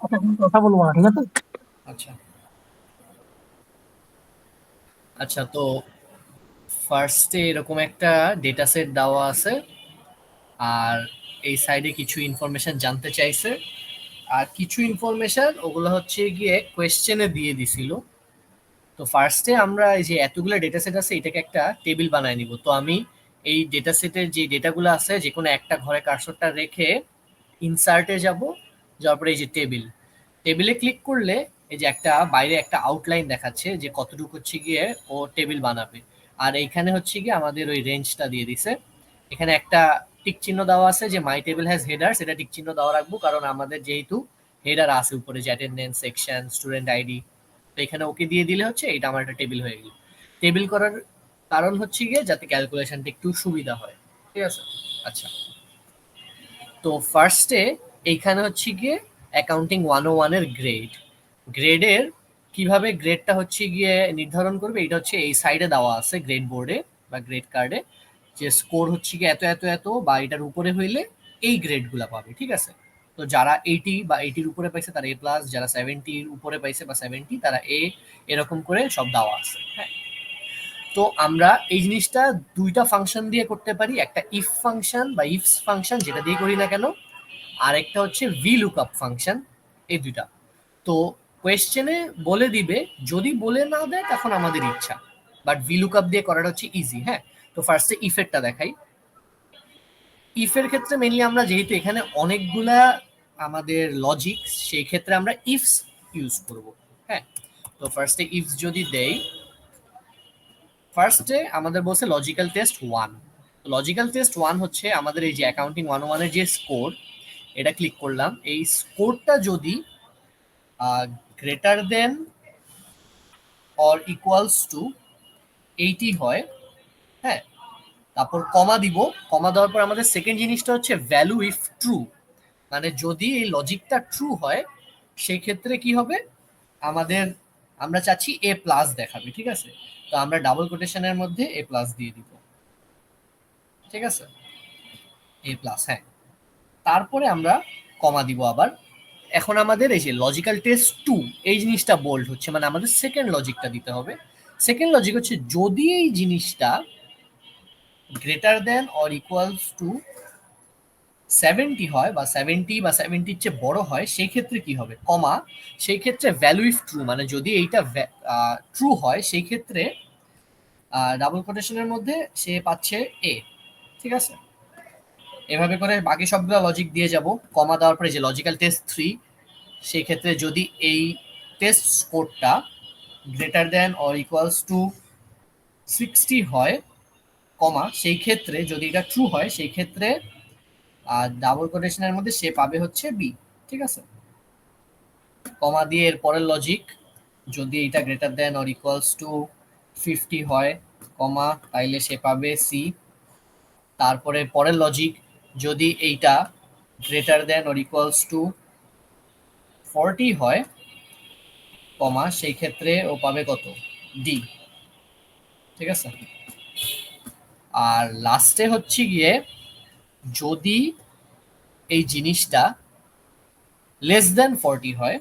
আচ্ছা, কোনো কথা বলবো না, ঠিক আছে? আচ্ছা আচ্ছা, তো ফার্স্টে এরকম একটা ডেটা সেট দেওয়া আছে, আর এই সাইডে কিছু ইনফরমেশন জানতে চাইছে, আর কিছু ইনফরমেশন ওগুলো হচ্ছে গিয়ে কোয়েশ্চেনে দিয়ে দিছিল। তো ফার্স্টে আমরা এই যে এতগুলো ডেটা সেট আছে এটাকে একটা টেবিল বানায় নিব। তো আমি এই ডেটা সেটের যে ডেটাগুলো আছে যে কোনো একটা ঘরে কার্সরটা রেখে ইনসার্টে যাব, যাওয়ার পরে এই যে টেবিল, টেবিলে ক্লিক করলে এই যে একটা বাইরে একটা আউটলাইন দেখাচ্ছে যে কতটুকু হচ্ছে গিয়ে ও টেবিল বানাবে। আর এইখানে হচ্ছে গিয়ে আমাদের ওই রেঞ্জটা দিয়ে দিছে। এখানে একটা টিক চিহ্ন দেওয়া আছে যে মাই টেবিল হ্যাজ হেডার, সেটা টিক চিহ্ন দেওয়া রাখবো, কারণ আমাদের যেহেতু হেডার আছে উপরে যে অ্যাটেন্ডেন্স সেকশন স্টুডেন্ট আইডি, তো এখানে ওকে দিয়ে দিলে হচ্ছে এটা আমার একটা টেবিল হয়ে গেল। টেবিল করার কারণ হচ্ছে গিয়ে যাতে ক্যালকুলেশনটা একটু সুবিধা হয়। ঠিক আছে। আচ্ছা, তো ফার্স্টে এইখানে হচ্ছে গিয়ে অ্যাকাউন্টিং 101 এর গ্রেড, গ্রেডের কিভাবে গ্রেডটা হচ্ছে গিয়ে নির্ধারণ করবে এটা হচ্ছে এই সাইডে দেওয়া আছে গ্রেড বোর্ডে বা গ্রেড কার্ডে, যে স্কোর হচ্ছে গিয়ে এত এত এত বা এটার উপরে হইলে এই গ্রেডগুলা পাবে। ঠিক আছে। তো যারা 80 বা 80-র উপরে পাইছে তারা A প্লাস, যারা 70-র উপরে পাইছে বা 70 তারা A, এরকম করে সব দেওয়া আছে। হ্যাঁ, তো আমরা এই জিনিসটা দুইটা ফাংশন দিয়ে করতে পারি, একটা ইফ ফাংশন বা ইফস ফাংশন যেটা দিয়ে করি না কেন, আরেকটা হচ্ছে ভি লুকআপ ফাংশন। এই দুইটা তো কোয়েশ্চেনে বলে দিবে, যদি বলে না দেয় তখন আমাদের ইচ্ছা, বাট ভি লুকআপ দিয়ে করাটা হচ্ছে ইজি। হ্যাঁ, তো ফার্স্টে ইফেরটা দেখাই। ইফের ক্ষেত্রে মেনলি আমরা যেহেতু এখানে অনেকগুলা আমাদের লজিক, সেই ক্ষেত্রে আমরা ইফস ইউজ করব। হ্যাঁ, তো ফার্স্টে ইফস যদি দেই, ফার্স্টে আমাদের বলছে logical test one. Logical test one হচ্ছে আমাদের এই যে অ্যাকাউন্টিং 101 এর যে স্কোর, এটা ক্লিক করলাম, এই স্কোরটা যদি greater than or equals two 80 হয়, হ্যাঁ, তারপর কমা দিব। কমা দেওয়ার পর আমাদের সেকেন্ড জিনিসটা হচ্ছে ভ্যালু ইফ ট্রু, মানে যদি এই লজিকটা ট্রু হয় সেই ক্ষেত্রে কি হবে আমাদের, আমরা চাচ্ছি এ প্লাস দেখাবে। ঠিক আছে, তো আমরা ডাবল কোটেশনের মধ্যে এ প্লাস দিয়ে দিব। ঠিক আছে, এ প্লাস, হ্যাঁ, তারপরে আমরা কমা দিব আবার। এখন আমাদের এই যে লজিক্যাল টেস্ট টু, এই জিনিসটা বোল্ড হচ্ছে, মানে আমাদের সেকেন্ড লজিকটা দিতে হবে। সেকেন্ড লজিক হচ্ছে যদি এই জিনিসটা greater than or equals two 70 হয় বা 70 চেয়ে বড় হয় সেই ক্ষেত্রে কি হবে, কমা, সেই ক্ষেত্রে ভ্যালু ইফ ট্রু, মানে যদি এইটা ট্রু হয় সেই ক্ষেত্রে ডাবল কোটেশনের মধ্যে সে পাচ্ছে এ। ঠিক আছে, এভাবে করে বাকি সবগুলো লজিক দিয়ে যাব। কমা দেওয়ার পরে যে লজিক্যাল টেস্ট থ্রি, সেই ক্ষেত্রে যদি এই টেস্ট স্কোরটা greater than or equals to 60 হয়, কমা, সেই ক্ষেত্রে যদি এটা ট্রু হয় সেই ক্ষেত্রে ডাবল কোটেশনের মধ্যে সে পাবে হচ্ছে বি। ঠিক আছে, কমা দিয়ে এর পরের লজিক, যদি এটা greater than or equals two 50 হয়, কমা, তাইলে সে পাবে সি। তারপরে পরের লজিক, যদি এইটা greater than or equals two 40 হয়, কমা, সেই ক্ষেত্রে ও পাবে কত, ডি। ঠিক আছে, আর লাস্টে হচ্ছে গিয়ে যদি এই জিনিসটা লেস দেন 40 হয়,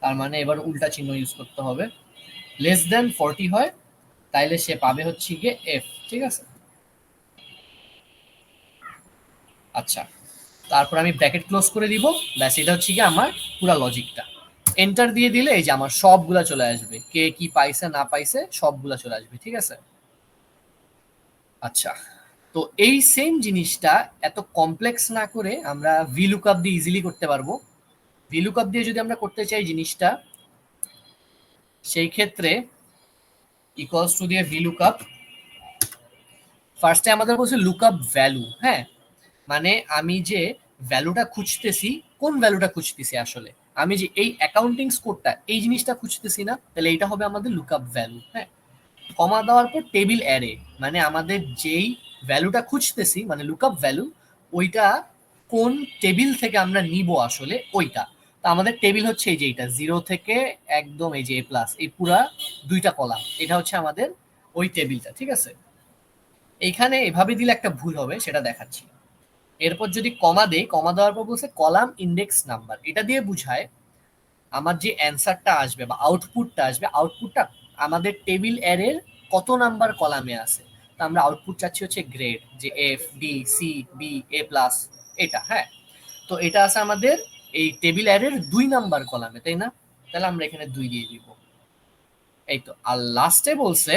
তার মানে এবার উল্টা চিহ্ন ইউজ করতে হবে, লেস দেন 40 হয়, তাইলে সে পাবে হচ্ছে গিয়ে এফ। ঠিক আছে। আচ্ছা, তারপর আমি ব্র্যাকেট ক্লোজ করে দিব, ব্যাস, এটা হচ্ছে গিয়ে আমার পুরা লজিকটা। এন্টার দিয়ে দিলে এই যে আমার সবগুলা চলে আসবে, কে কি পাইছে না পাইছে সবগুলা চলে আসবে। ঠিক আছে। আচ্ছা, তো এই সেম জিনিসটা এত কমপ্লেক্স না করে আমরা ভিলুকআপ দিয়ে ইজিলি করতে পারবো। ভিলুকআপ দিয়ে যদি আমরা করতে চাই জিনিসটা, সেই ক্ষেত্রে ইকুয়ালস টু দিয়ে ভিলুকআপ, ফার্স্টে আমাদের বলছে লুকআপ ভ্যালু। হ্যাঁ, মানে আমি যে ভ্যালুটা খুঁজতেছি, কোন ভ্যালুটা খুঁজতেছি আসলে, আমি যে এই অ্যাকাউন্টিং স্কোরটা এই জিনিসটা খুঁজতেছি না, তাহলে এইটা হবে আমাদের লুকআপ ভ্যালু। হ্যাঁ, কমা দেওয়ার পর টেবিল অ্যারে, মানে আমাদের যেই ভ্যালুটা খুঁজতেছি মানে লুকআপ ভ্যালু, ওইটা কোন টেবিল থেকে আমরা নিব আসলে ওইটা। তো আমাদের টেবিল হচ্ছে এই যে এইটা জিরো থেকে একদম এই যে এ প্লাস, এই পুরা দুইটা কলাম, এটা হচ্ছে আমাদের ওই টেবিলটা। ঠিক আছে, এইখানে এভাবে দিলে একটা ভুল হবে, সেটা দেখাচ্ছি। এরপর যদি কমা দেই, কমা দেওয়ার পর বলছে কলাম ইন্ডেক্স নাম্বার, এটা দিয়ে বুঝায় আমার যে অ্যান্সারটা আসবে বা আউটপুটটা আসবে, আউটপুটটা আমাদের টেবিল অ্যারের কত নাম্বার কলামে আছে। তো আমরা আউটপুট চাচ্ছি হচ্ছে গ্রেড, যে F D C B A plus, এটা। হ্যাঁ, তো এটা আছে আমাদের এই টেবিল অ্যারের 2 নাম্বার কলামে, তাই না? তাহলে আমরা এখানে 2 দিয়ে দিব। এই তো। আর লাস্টে বলছে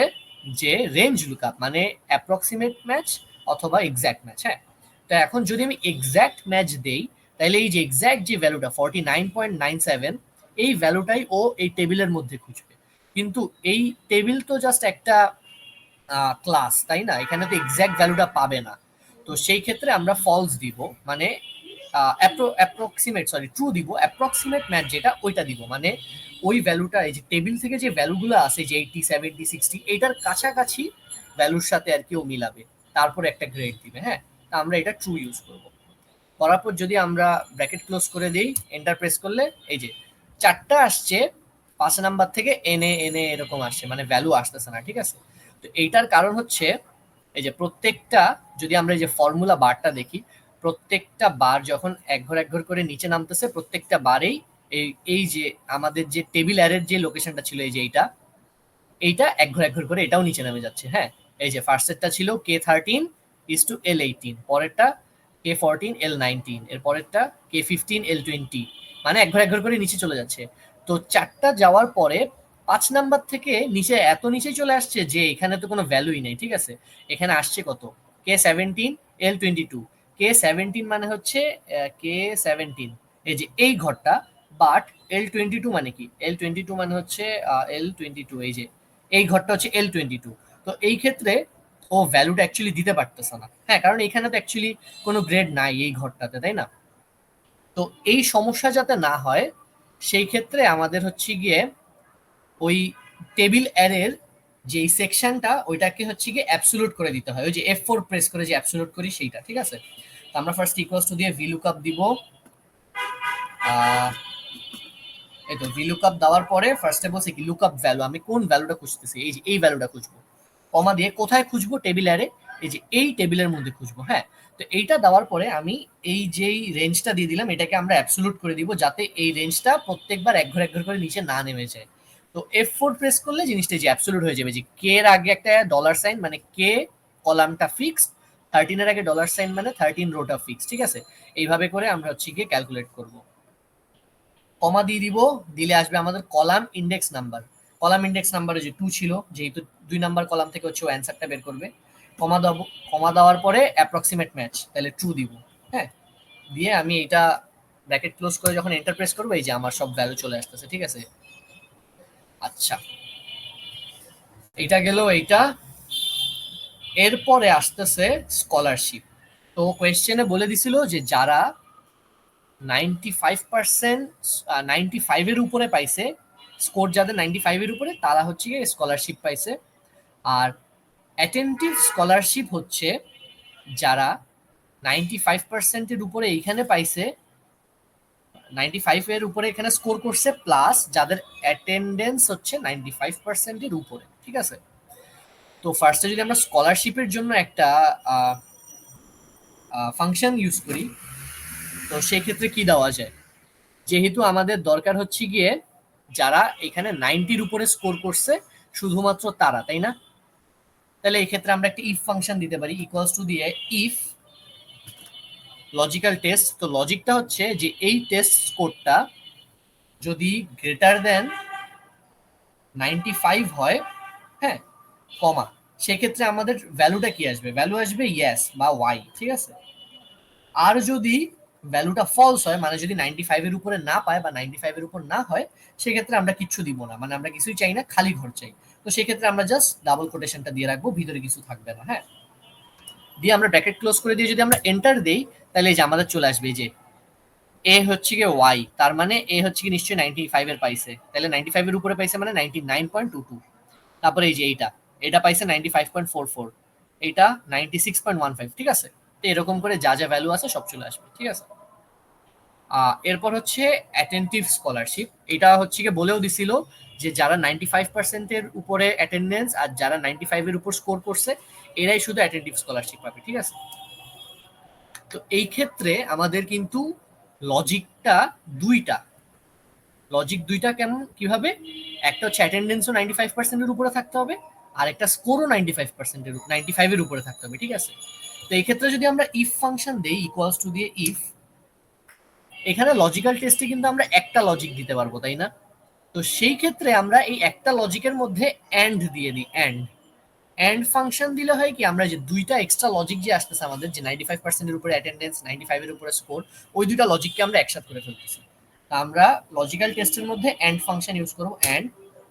যে রেঞ্জ লুকআপ মানে অ্যাপ্রক্সিমেট ম্যাচ অথবা এক্স্যাক্ট ম্যাচ। হ্যাঁ, তো এখন যদি আমি এক্স্যাক্ট ম্যাচ দেই, তাহলে এই যে এক্স্যাক্ট যে ভ্যালুটা 49.97, এই ভ্যালুটাই ও এই টেবিলের মধ্যে খুঁজবে। কিন্তু এই টেবিল তো জাস্ট একটা ক্লাস, তাই না? এখানে তো এক্স্যাক্ট ভ্যালুটা পাবে না। তো সেই ক্ষেত্রে আমরা ফলস দিব, মানে অ্যাপ্রক্সিমেট, সরি ট্রু দিব। অ্যাপ্রক্সিমেট ম্যাচ যেটা, ওইটা দিব, মানে ওই ভ্যালুটা এই যে টেবিল থেকে যে ভ্যালুগুলো আছে, যে 80 70 60, এইটার কাছাকাছি ভ্যালুর সাথে আর কি ও মিলাবে, তারপর একটা গ্রেড দিবে। হ্যাঁ, তা আমরা এটা ট্রু ইউজ করব। করার পর যদি আমরা ব্র্যাকেট ক্লোজ করে দিই, এন্টার প্রেস করলে এই যে 4টা আসছে, 5 নাম্বার থেকে এনে এনে এরকম আসছে, মানে ভ্যালু আসতেছে না। ঠিক আছে, তো এইটার কারণ হচ্ছে এই যে প্রত্যেকটা, যদি আমরা এই যে ফর্মুলা বারটা দেখি, প্রত্যেকটা বার যখন এক ঘর এক ঘর করে নিচে নামতেছে, প্রত্যেকটা বারেই এই এই যে আমাদের যে টেবিল অ্যারের যে লোকেশনটা ছিল, এই যে এইটা, এইটা এক ঘর করে এটাও নিচে নেমে যাচ্ছে। হ্যাঁ, এই যে ফার্স্টেরটা ছিল K13:L18, পরেরটা K14:L19, এর পরেরটা K15:L20, মানে এক ঘর করে নিচে চলে যাচ্ছে। তো 4টা যাওয়ার পরে 5 নাম্বার থেকে নিচে এত নিচে চলে আসছে যে এখানে তো কোনো ভ্যালুই নেই। ঠিক আছে, এখানে আসছে কত, K17:L22। K17 মানে হচ্ছে K17, এই যে এই ঘরটা। বাট L22 মানে কি, L22 মানে হচ্ছে L22, এই যে এই ঘরটা হচ্ছে L22। তো এই ক্ষেত্রে ও ভ্যালুটা অ্যাকচুয়ালি দিতে পারতেছে না। হ্যাঁ, কারণ এখানে তো অ্যাকচুয়ালি কোনো গ্রেড নাই এই ঘরটাতে, তাই না? তো এই সমস্যা যাতে না হয়, সেই ক্ষেত্রে আমাদের হচ্ছে গিয়ে ওই টেবিল অ্যারের যে সেকশনটা, ওইটাকে হচ্ছে গিয়ে অ্যাবসোলুট করে দিতে হয়, ওই যে F4 প্রেস করে যে অ্যাবসোলুট করি সেইটা। ঠিক আছে, তো আমরা ফার্স্ট ইকুয়ালস টু দিয়ে VLOOKUP দিব। এই তো VLOOKUP দেওয়ার পরে ফার্স্টে বলছে কি লুকআপ ভ্যালু, আমি কোন ভ্যালুটা খুঁজতেছি, এই যে এই ভ্যালুটা খুঁজবো। কমা দিয়ে কোথায় খুঁজবো, টেবিল অ্যারে, এই যে এই টেবিলের মধ্যে খুঁজবো। হ্যাঁ, তো এইটা দেওয়ার পরে আমি এই যেই রেঞ্জটা দিয়ে দিলাম, এটাকে আমরা অ্যাবসোলুট করে দিব, যাতে এই রেঞ্জটা প্রত্যেকবার এক ঘর করে নিচে না নেমে যায়। তো F4 প্রেস করলে জিনিসটা যে অ্যাবসোলুট হয়ে যাবে, যে কে এর আগে একটা ডলার সাইন, মানে কে কলামটা ফিক্সড, 13 এর আগে ডলার সাইন মানে 13 রোটা ফিক্স। ঠিক আছে, এইভাবে করে আমরা হচ্ছে গিয়ে ক্যালকুলেট করবো। কমা দিয়ে দিব, দিলে আসবে আমাদের column index number. Column index নাম্বারে যে 2 ছিল, যেহেতু 2 নাম্বার কলাম থেকে হচ্ছে ও অ্যান্সারটা বের করবে। কমা দেবো, কমা দেওয়ার পরে অ্যাপ্রক্সিমেট ম্যাচ, তাহলে ট্রু দিব। হ্যাঁ, দিয়ে আমি এটা ব্র্যাকেট ক্লোজ করে যখন এন্টার প্রেস করবো, এই যে আমার সব ভ্যালু চলে আসতেছে। ঠিক আছে, আচ্ছা, এইটা গেল এইটা। এরপরে আসতেছে স্কলারশিপ। তো কোয়েশ্চেনে বলে দিছিল যে যারা 95%, 95-এর উপরে পাইছে, স্কোর যাদের 95-এর উপরে, তারা হচ্ছে গিয়ে স্কলারশিপ পাইছে। আর অ্যাটেন্টিভ স্কলারশিপ হচ্ছে যারা 95%-এর উপরে এইখানে পাইছে, 95-এর উপরে এখানে স্কোর করছে, প্লাস যাদের অ্যাটেন্ডেন্স হচ্ছে 95%-এর উপরে। ঠিক আছে, তো ফার্স্টে যদি আমরা স্কলারশিপের জন্য একটা ফাংশন ইউজ করি, তো সেক্ষেত্রে কি দেওয়া যায়, যেহেতু আমাদের দরকার হচ্ছে গিয়ে যারা এখানে 90-র উপরে স্কোর করছে শুধুমাত্র তারা, তাই না? তাহলে এই ক্ষেত্রে আমরা একটা ইফ ফাংশন দিতে পারি, ইকুয়ালস টু দিয়ে ইফ লজিক্যাল টেস্ট। তো লজিকটা হচ্ছে যে এই টেস্ট স্কোরটা যদি গ্রেটার দেন 95 হয়, হ্যাঁ, কমা, সেক্ষেত্রে আমাদের ভ্যালুটা কি আসবে, ভ্যালু আসবে ইয়েস বা ওয়াই। ঠিক আছে, আর যদি ভ্যালুটা ফলস হয়, মানে যদি 95-এর উপরে না পায় বা 95-এর উপর না হয়, সেক্ষেত্রে আমরা কিচ্ছু দিব না, মানে আমরা কিছুই চাই না, খালি ঘর চাই। তো সেক্ষেত্রে আমরা জাস্ট ডাবল কোটেশনটা দিয়ে রাখবো, ভিতরে কিছু থাকবে না। হ্যাঁ, দিয়ে আমরা ব্র্যাকেট ক্লোজ করে দিয়ে যদি আমরা এন্টার দেই, তাহলে এই যে আমাদের চলে আসবে যে এ হচ্ছে গিয়ে ওয়াই, তার মানে এ হচ্ছে কি নিশ্চয়ই 95-এর পাইছে, তাহলে 95-এর উপরে পাইছে মানে 99.22। তারপরে এই যে এইটা, এটা পাইছে 95.44, এইটা 96.15। ঠিক আছে, তো এরকম করে যা যা ভ্যালু আছে সব চলে আসবে। ঠিক আছে, এরপর হচ্ছে অ্যাটেন্টিভ স্কলারশিপ। এটা হচ্ছে গিয়ে বলেও দিছিল যে যারা 95%-এর উপরে অ্যাটেন্ডেন্স আর যারা 95-এর উপর স্কোর করছে, এরাই শুধু অ্যাটেন্টিভ স্কলারশিপ পাবে। ঠিক আছে, তো এই ক্ষেত্রে আমাদের কিন্তু লজিকটা দুইটা, লজিক দুইটা কেমন কিভাবে, একটা হচ্ছে অ্যাটেন্ডেন্সও 95%-এর উপরে থাকতে হবে, আর একটা স্কোরও 95%-এর উপরে থাকতে হবে, ঠিক আছে। তো এই ক্ষেত্রে যদি আমরা ইফ ফাংশন দেই ইকুয়ালস টু দিয়ে ইফ, এখানে লজিক্যাল টেস্টে কিন্তু আমরা একটা লজিক দিতে পারবো, তাই না? তো সেই ক্ষেত্রে আমরা এই একটা লজিকের মধ্যে অ্যান্ড দিয়ে দিই, অ্যান্ড ফাংশন দিলে হয় কি, আমরা যে দুইটা এক্সট্রা লজিক যে আসতেছে আমাদের, যে 95%-এর উপরে অ্যাটেন্ডেন্স, 95-এর উপরে স্কোর, ওই দুইটা লজিককে আমরা একসাথে করে ফেলতেছি। তা আমরা লজিক্যাল টেস্টের মধ্যে অ্যান্ড ফাংশন ইউজ করবো, অ্যান্ড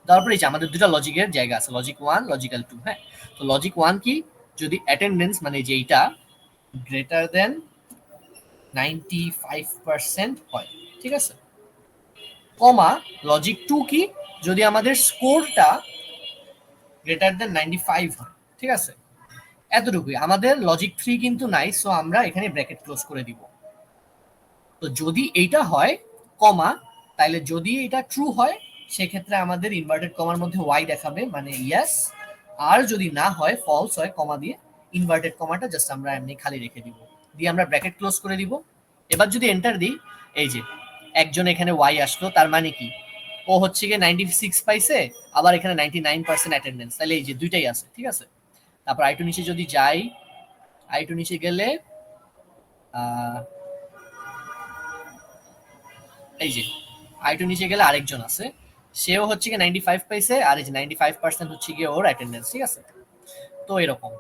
তারপরে এই যে আমাদের দুটা লজিকের জায়গা আছে, লজিক 1 লজিক্যাল 2। হ্যাঁ, তো লজিক 1 কি, যদি অ্যাটেন্ডেন্স মানে যেইটা গ্রেটার দেন 95% হয়, ঠিক আছে, কমা লজিক 2 কি, যদি আমাদের স্কোরটা গ্রেটার দেন 95 হয়, ঠিক আছে। এতটুকুই, আমাদের লজিক 3 কিন্তু নাই, সো আমরা এখানে ব্র্যাকেট ক্লোজ করে দিব। তো যদি এইটা হয় কমা, তাহলে যদি এটা ট্রু হয় সেক্ষেত্রে আমাদের ইনভার্টেড কমার মধ্যে ওয়াই দেখাবে, মানে ইয়েস। আর যদি না হয়, ফলস হয়, কমা দিয়ে ইনভার্টেড কমাটা জাস্ট আমরা এমনি খালি রেখে দিব, দিয়ে আমরা ব্র্যাকেট ক্লোজ করে দিব। এবার যদি এন্টার দিই, এই যে একজন এখানে ওয়াই আসলো, তার মানে কি, ও হচ্ছে গিয়ে 96 পাইছে, আবার এখানে 99% অ্যাটেন্ডেন্স, তাহলে এই যে দুইটাই আছে, ঠিক আছে। তারপর আইটু নিচে যদি যাই, আইটু নিচে গেলে এই যে আইটু নিচে গেলে আরেকজন আছে, সেও হচ্ছে গিয়ে 95 পাইছে, আর এই যে 95% হচ্ছে গিয়ে ওর অ্যাটেন্ডেন্স, ঠিক আছে। তো এরকম।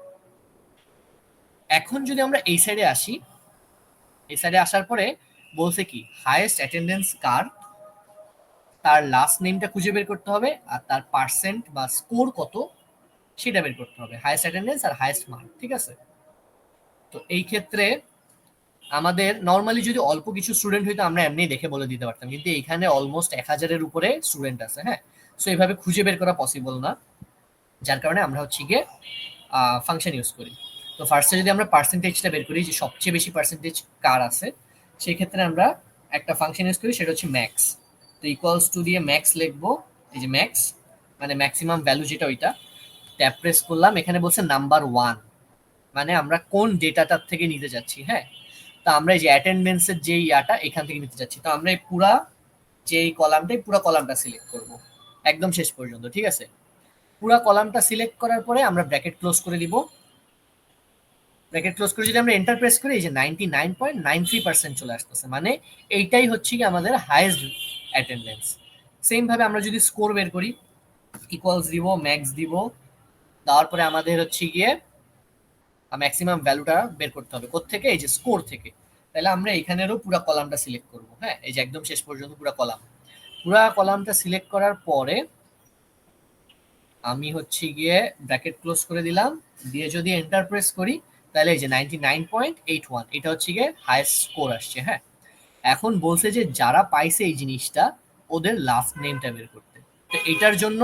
এখন যদি আমরা এই সাইডে আসি, এই সাইডে আসার পরে বলছে কি, হাইয়েস্ট অ্যাটেন্ডেন্স কার, তার লাস্ট নেমটা খুঁজে বের করতে হবে, আর তার পার্সেন্ট বা স্কোর কত সেটা বের করতে হবে, হাইয়েস্ট অ্যাটেন্ডেন্স আর হাইয়েস্ট মার্ক, ঠিক আছে। তো এই ক্ষেত্রে আমাদের নর্মালি যদি অল্প কিছু স্টুডেন্ট হইতো আমরা এমনি দেখে বলে দিতে পারতাম, কিন্তু এখানে অলমোস্ট 1000-এর উপরে স্টুডেন্ট আছে। হ্যাঁ, সো এইভাবে খুঁজে বের করা পসিবল না, যার কারণে আমরা হচ্ছে গিয়ে ফাংশন ইউজ করি। তো ফার্স্টে যদি আমরা পার্সেন্টেজটা বের করি, যে সবচেয়ে বেশি পার্সেন্টেজ কার আছে, সেই ক্ষেত্রে আমরা একটা ফাংশন ইউজ করি, সেটা হচ্ছে ম্যাক্স। তো ইকুয়ালস টু দিয়ে ম্যাক্স লিখবো, এই যে ম্যাক্স মানে ম্যাক্সিমাম ভ্যালু যেটা, ওইটা ট্যাব প্রেস করলাম, এখানে বলছে নাম্বার 1, মানে আমরা কোন ডেটাটার থেকে নিতে যাচ্ছি। হ্যাঁ, তো আমরা এই যে অ্যাটেন্ডেন্সের যে ইয়াটা এখান থেকে নিতে যাচ্ছি, তো আমরা এই পুরা যে কলামটাই পুরা কলামটা সিলেক্ট করব একদম শেষ পর্যন্ত, ঠিক আছে। পুরা কলামটা সিলেক্ট করার পরে আমরা ব্র্যাকেট ক্লোজ করে দিব। ব্র্যাকেট ক্লোজ করে যদি আমরা এন্টার প্রেস করি, এই যে 99.93% চলে আসতেছে, মানে এইটাই হচ্ছে কি আমাদের হাইয়েস্ট অ্যাটেন্ডেন্স। সেম ভাবে আমরা যদি স্কোর বের করি, ইকুয়ালস দিব, ম্যাক্স দিব, দেওয়ার পরে আমাদের হচ্ছে গিয়ে ম্যাক্সিমাম ভ্যালুটা বের করতে হবে কোত্থেকে, এই যে স্কোর থেকে। তাহলে আমরা এখানেরও পুরো কলামটা সিলেক্ট করব। হ্যাঁ, এই যে একদম শেষ পর্যন্ত পুরো কলামটা সিলেক্ট করার পরে আমি হচ্ছে গিয়ে ব্র্যাকেট ক্লোজ করে দিলাম, দিয়ে যদি এন্টার প্রেস করি, তাহলে এই যে 99.81 এটা হচ্ছে গিয়ে হাইয়েস্ট স্কোর আসছে। হ্যাঁ, এখন বলছে যে যারা পাইছে এই জিনিসটা, ওদের লাস্ট নেমটা বের করতে। তো এটার জন্য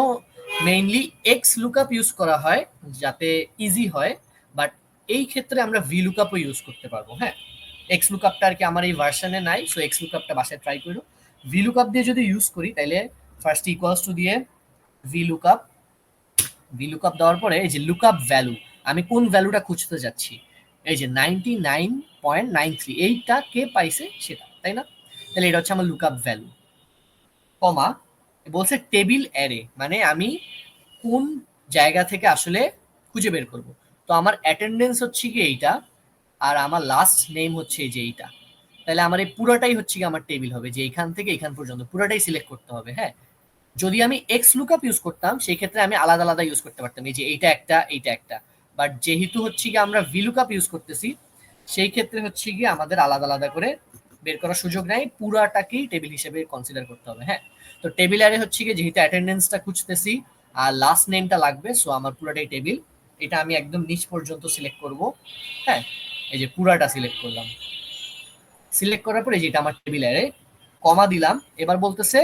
মেইনলি এক্স লুকআপ ইউজ করা হয় যাতে ইজি হয়, বাট এই ক্ষেত্রে আমরা ভি লুকআপও ইউজ করতে পারবো। হ্যাঁ, এক্স লুকআপটা আর কি আমার এই ভার্সনে নাই, সো এক্স লুকআপটা বাসায় ট্রাই করো। ভি লুকআপ দিয়ে যদি ইউজ করি, তাহলে ফার্স্ট ইকুয়ালস টু দিয়ে ভি লুকআপ, ভি লুকআপ দেওয়ার পরে এই যে লুকআপ ভ্যালু, আমি কোন ভ্যালুটা খুঁজতে যাচ্ছি, এই যে 99.93 এইটা কে পাইছে সেটা, তাই না? তাহলে এটা হচ্ছে আমার লুকআপ ভ্যালু, কমা বলছে টেবিল অ্যারে, মানে আমি কোন জায়গা থেকে আসলে খুঁজে বের করব। তো আমার অ্যাটেন্ডেন্স হচ্ছে কি এইটা, আর আমার লাস্ট নেম হচ্ছে এই যে এইটা। তাহলে আমার এই পুরোটাই হচ্ছে কি আমার টেবিল হবে, যে এখান থেকে এখান পর্যন্ত পুরোটাই সিলেক্ট করতে হবে। হ্যাঁ, যদি আমি এক্স লুকআপ ইউজ করতাম সেই ক্ষেত্রে আমি আলাদা আলাদা ইউজ করতে পারতাম, এই যে এইটা একটা এইটা একটা। বাট যেহেতু হচ্ছে কি আমরা ভি লুকআপ ইউজ করতেছি, সেই ক্ষেত্রে হচ্ছে কি আমাদের আলাদা আলাদা করে বের করার সুযোগ নাই, পুরাটাকেই টেবিল হিসেবে কনসিডার করতে হবে। হ্যাঁ, তো টেবিল আরে হচ্ছে কি, যেহেতু অ্যাটেন্ডেন্সটা খুঁজতেছি আর লাস্ট নেমটা লাগবে, সো আমার পুরাটাই টেবিল। এটা আমি একদম নিচ পর্যন্ত সিলেক্ট করব। হ্যাঁ, এই যে পুরাটা সিলেক্ট করলাম, সিলেক্ট করার পরে যেটা আমার টেবিল অ্যারে, কমা দিলাম। এবার বলতেছে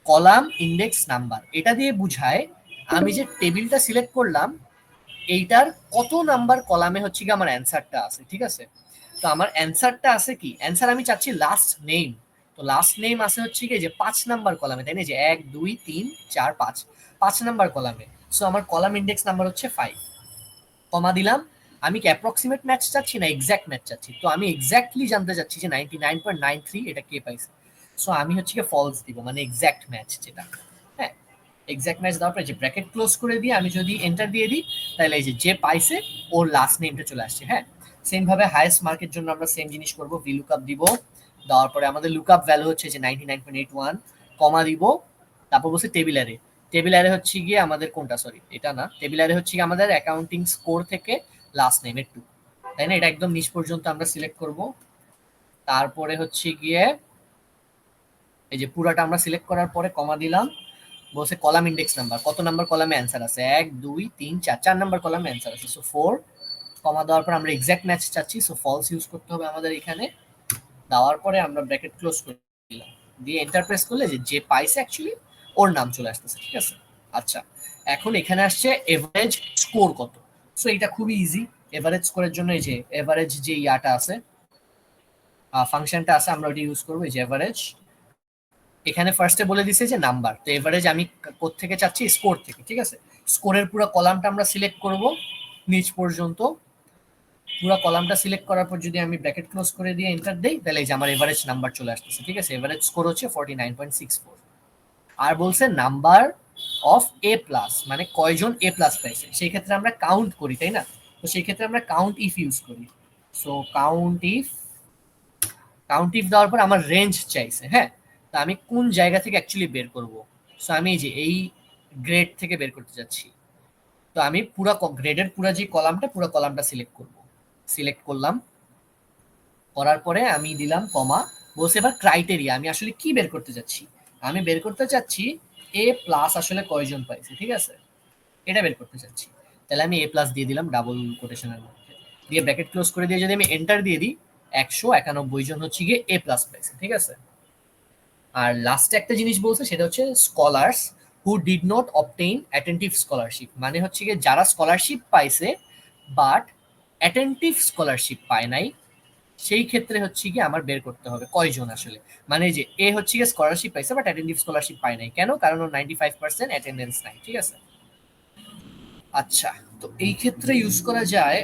কলাম ইন্ডেক্স নাম্বার, এটা দিয়ে বুঝায় আমি যে টেবিলটা সিলেক্ট করলাম এইটার কত নাম্বার কলামে হচ্ছে কি আমার অ্যান্সারটা আছে, ঠিক আছে। তো আমার অ্যান্সারটা আছে কি, অ্যান্সার আমি চাচ্ছি লাস্ট নেম। তো লাস্ট নেম আছে হচ্ছে কি যে 5 নাম্বার কলামে, তাই না, যে 1 2 3 4 5, 5 নাম্বার কলামে। সো আমার কলাম ইন্ডেক্স নাম্বার হচ্ছে 5, কমা দিলাম। আমি কি অ্যাপ্রক্সিমেট ম্যাচ চাচ্ছি না এক্সাক্ট ম্যাচ চাচ্ছি, তো আমি এক্স্যাক্টলি জানতে চাচ্ছি যে 99.93 এটা কে পাইছে। সো আমি হচ্ছে কি ফলস দিব, মানে এক্স্যাক্ট ম্যাচ যেটা। হ্যাঁ, এক্স্যাক্ট ম্যাচ দেওয়ার পরে যে ব্র্যাকেট ক্লোজ করে দিয়ে আমি যদি এন্টার দিয়ে দিই, তাহলে এই যে পাইছে ওর লাস্ট নেমটা চলে আসছে। হ্যাঁ, সেম ভাবে হাইয়েস্ট মার্কের জন্য আমরা সেম জিনিস করব, ভি লুকআপ দিব, দেওয়ার পরে আমাদের লুকআপ ভ্যালু হচ্ছে যে 99.81, কমা দিব, তারপর বলছে টেবিল অ্যারে। টেবিল অ্যারে হচ্ছে গিয়ে আমাদের কোনটা, সরি এটা না, টেবিল অ্যারে হচ্ছে গিয়ে আমাদের অ্যাকাউন্টিং স্কোর থেকে লাস্ট নেমের টু, তাই না? এটা একদম নিচ পর্যন্ত আমরা সিলেক্ট করব। তারপরে হচ্ছে গিয়ে এই যে পুরাটা আমরা সিলেক্ট করার পরে কমা দিলাম, বলছে কলাম ইন্ডেক্স নাম্বার, কত নাম্বার কলামে অ্যান্সার আছে, 1 2 3 4, 4 নাম্বার কলামে অ্যান্সার আছে, সো 4। কমা দেওয়ার পর আমরা এক্স্যাক্ট ম্যাচ চাচ্ছি, সো ফলস ইউজ করতে হবে আমাদের এখানে। দেওয়ার পরে আমরা ব্র্যাকেট ক্লোজ করে দিলাম, দিয়ে এন্টার প্রেস করলে যে পাইছে অ্যাকচুয়ালি ওর নাম চলে আসতেছে। ঠিক আছে, আচ্ছা এখন এখানে আসছে এভারেজ স্কোর কত। সো এটা খুবই ইজি, এভারেজ স্কোরের জন্য এই যে এভারেজ যে ইয়াটা আছে, ফাংশনটা আছে, আমরা ওটা ইউজ করবো, এই যে এভারেজ। এখানে ফার্স্টে বলে দিছে যে নাম্বার, তো এভারেজ আমি কোত্থেকে চাচ্ছি, স্কোর থেকে। ঠিক আছে, স্কোরের পুরো কলামটা আমরা সিলেক্ট করব নিচ পর্যন্ত। পুরো কলামটা সিলেক্ট করার পর যদি আমি ব্র্যাকেট ক্লোজ করে দিয়ে এন্টার দেই, তাহলে এই যে আমার এভারেজ নাম্বার চলে আসতেছে। ঠিক আছে, এভারেজ স্কোর হচ্ছে 49.64। আর বলছে নাম্বার অফ এ প্লাস, মানে কয়জন এ প্লাস পাইছে, সেই ক্ষেত্রে আমরা কাউন্ট করি, তাই না? তো সেই ক্ষেত্রে আমরা কাউন্ট ইফ ইউজ করি। সো কাউন্ট ইফ দেওয়ার পর আমার রেঞ্জ চাইছে। হ্যাঁ, তা আমি কোন জায়গা থেকে অ্যাকচুয়ালি বের করব? সো আমি এই যে এই গ্রেড থেকে বের করতে যাচ্ছি। তো আমি পুরা গ্রেডের পুরা যে কলামটা, পুরো কলামটা সিলেক্ট করব। সিলেক্ট করলাম, করার পরে আমি দিলাম কমা, বলছে এবার ক্রাইটেরিয়া, আমি আসলে কি বের করতে যাচ্ছি? আমি বের করতে চাচ্ছি এ প্লাস আসলে কয়জন পাইছে। ঠিক আছে, এটা বের করতে চাচ্ছি। তাহলে আমি এ প্লাস দিয়ে দিলাম ডাবল কোটেশনের মধ্যে, দিয়ে ব্র্যাকেট ক্লোজ করে দিয়ে যদি আমি এন্টার দিয়ে দিই, 191 জন হচ্ছে গিয়ে এ প্লাস পাইছে। ঠিক আছে, আর লাস্টে একটা জিনিস বলছে, সেটা হচ্ছে scholars who did not obtain attentive scholarship, মানে হচ্ছে গিয়ে যারা স্কলারশিপ পাইছে বাট অ্যাটেন্টিভ স্কলারশিপ পায় নাই, সেই ক্ষেত্রে হচ্ছে গিয়ে আমার বের করতে হবে কয়জন আসলে। মানে যে এ হচ্ছে গিয়ে স্কলারশিপ পাইছে বাট অ্যাটেন্টিভ স্কলারশিপ পায় নাই, কেন? কারণ ওর 95% অ্যাটেন্ডেন্স নাই। ঠিক আছে, আচ্ছা তো এই ক্ষেত্রে ইউজ করা যায়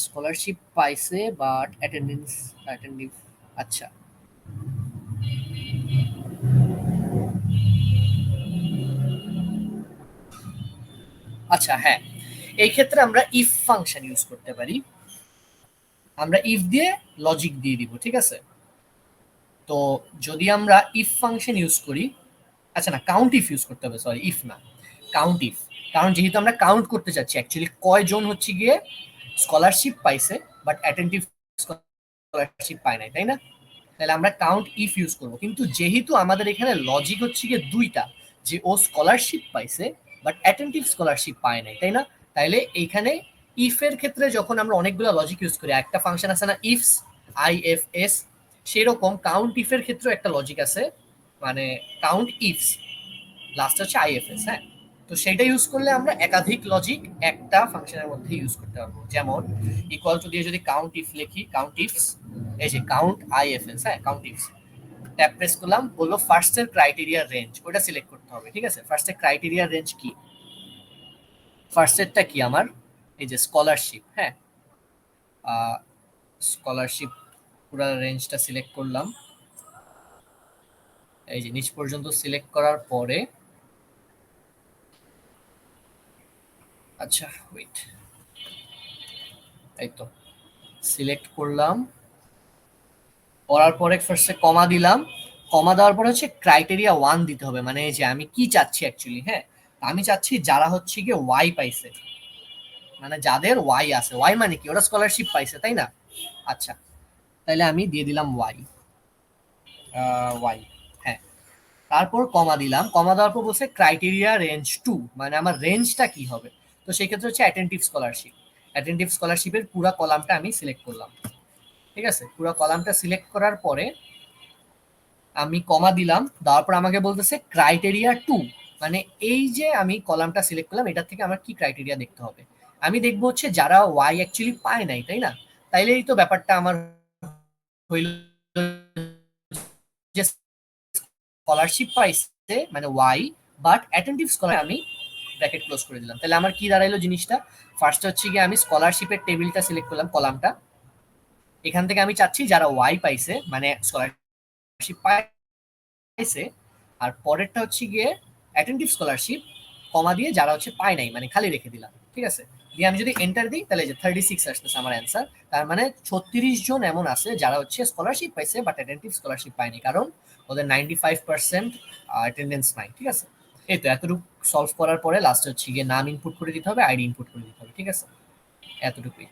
স্কলারশিপ পাইছে বাট অ্যাটেন্ডিভ। আচ্ছা, আচ্ছা হ্যাঁ, এই ক্ষেত্রে আমরা ইফ ফাংশন ইউজ করতে পারি। আমরা ইফ দিয়ে লজিক দিয়ে দিব। ঠিক আছে, তো যদি আমরা ইফ ফাংশন ইউজ করি, আচ্ছা না, কাউন্ট ইফ ইউজ করতে হবে, সরি ইফ না, কাউন্ট ইফ। কারণ যেহেতু আমরা কাউন্ট করতে চাচ্ছি অ্যাকচুয়ালি কয়জন হচ্ছে গিয়ে স্কলারশিপ পাইছে বাট অ্যাটেন্টিভ স্কলারশিপ পায় নাই, তাই না? তাহলে আমরা কাউন্ট ইফ ইউজ করব, কিন্তু যেহেতু আমাদের এখানে লজিক হচ্ছে গিয়ে দুইটা, যে ও স্কলারশিপ পাইছে বাট অ্যাটেন্টিভ স্কলারশিপ পায় নাই, তাই না? তাইলে এইখানে ইফ এর ক্ষেত্রে যখন আমরা অনেকগুলো লজিক ইউজ করি, একটা ফাংশন আছে না ইফস, IFS, সেরকম কাউন্ট ইফ এর ক্ষেত্রেও একটা লজিক আছে, মানে কাউন্ট ইফস লাস্ট হচ্ছে IFS। হ্যাঁ, তো সেটা ইউজ করলে আমরা একাধিক লজিক একটা ফাংশনের মধ্যে ইউজ করতে পারবো। যেমন ইকুয়াল টু দিয়ে যদি কাউন্ট ইফ লিখি, কাউন্ট ইফস, এই যে কাউন্ট IFS, হ্যাঁ কাউন্ট ইফস, ট্যাব প্রেস করলাম, বললো ফার্স্টের ক্রাইটেরিয়া রেঞ্জ, ওটা সিলেক্ট করতে হবে। ঠিক আছে, ফার্স্টের ক্রাইটেরিয়া রেঞ্জ কি, ফার্স্টেরটা কি আমার, এই যে স্কলারশিপ। হ্যাঁ, স্কলারশিপ পুরো রেঞ্জটা সিলেক্ট করলাম, এই যে নিচ পর্যন্ত সিলেক্ট করার পরে, আচ্ছা ওয়েট, এই তো সিলেক্ট করলাম, করার পরে ফার্স্টে কমা দিলাম, কমা দেওয়ার পরে হচ্ছে ক্রাইটেরিয়া 1 দিতে হবে, মানে যে আমি কি চাচ্ছি অ্যাকচুয়ালি। হ্যাঁ, আমি চাচ্ছি যারা হচ্ছে গিয়ে ওয়াই পাইছে, মানে যাদের ওয়াই আছে, ওয়াই মানে কি, ওরা স্কলারশিপ পাইছে, তাই না? আচ্ছা, তাহলে আমি দিয়ে দিলাম ওয়াই, ওয়াই, হ্যাঁ। তারপর কমা দিলাম, কমা দেওয়ার পর বলছে ক্রাইটেরিয়া রেঞ্জ 2, মানে আমার রেঞ্জটা কি হবে। তো সেই ক্ষেত্রে হচ্ছে অ্যাটেন্টিভ স্কলারশিপ, অ্যাটেন্টিভ স্কলারশিপের পুরো কলামটা আমি সিলেক্ট করলাম। ঠিক আছে, পুরো কলামটা সিলেক্ট করার পরে আমি কমা দিলাম, দেওয়ার পর আমাকে বলতেছে ক্রাইটেরিয়া 2, মানে এই যে আমি কলামটা সিলেক্ট করলাম, এটা থেকে আমার কি ক্রাইটেরিয়া দেখতে হবে। আমি দেখবো হচ্ছে যারা ওয়াই অ্যাকচুয়ালি পায় নাই, তাই না? তাইলেই তো ব্যাপারটা আমার হইল যে স্কলারশিপ পাইছে মানে ওয়াই, বাট অ্যাটেন্টিভ স্কলার আমি ব্র্যাকেট ক্লোজ করে দিলাম। তাহলে আমার কি দাঁড়াইলো জিনিসটা, ফার্স্ট হচ্ছে গিয়ে আমি স্কলারশিপের টেবিলটা সিলেক্ট করলাম, কলামটা, এখান থেকে আমি চাচ্ছি যারা ওয়াই পাইছে মানে স্কলারশিপ পায় পাইছে, আর পরেরটা হচ্ছে গিয়ে অ্যাটেন্টিভ স্কলারশিপ কমা দিয়ে যারা হচ্ছে পায় নাই, মানে খালি রেখে দিলাম, ঠিক আছে। দিয়ে আমি যদি এন্টার দিই তাহলে যে 36 আসতেছে আমার অ্যান্সার। তার মানে 36 জন এমন আছে যারা হচ্ছে স্কলারশিপ পাইছে বাট অ্যাটেন্টিভ স্কলারশিপ পায়নি, কারণ ওদের 95% অ্যাটেন্ডেন্স নাই, ঠিক আছে। এই তো এতটুকু সলভ করার পরে লাস্টে হচ্ছে গিয়ে নাম ইনপুট করে দিতে হবে, আইডি ইনপুট করে দিতে হবে, ঠিক আছে, এতটুকুই।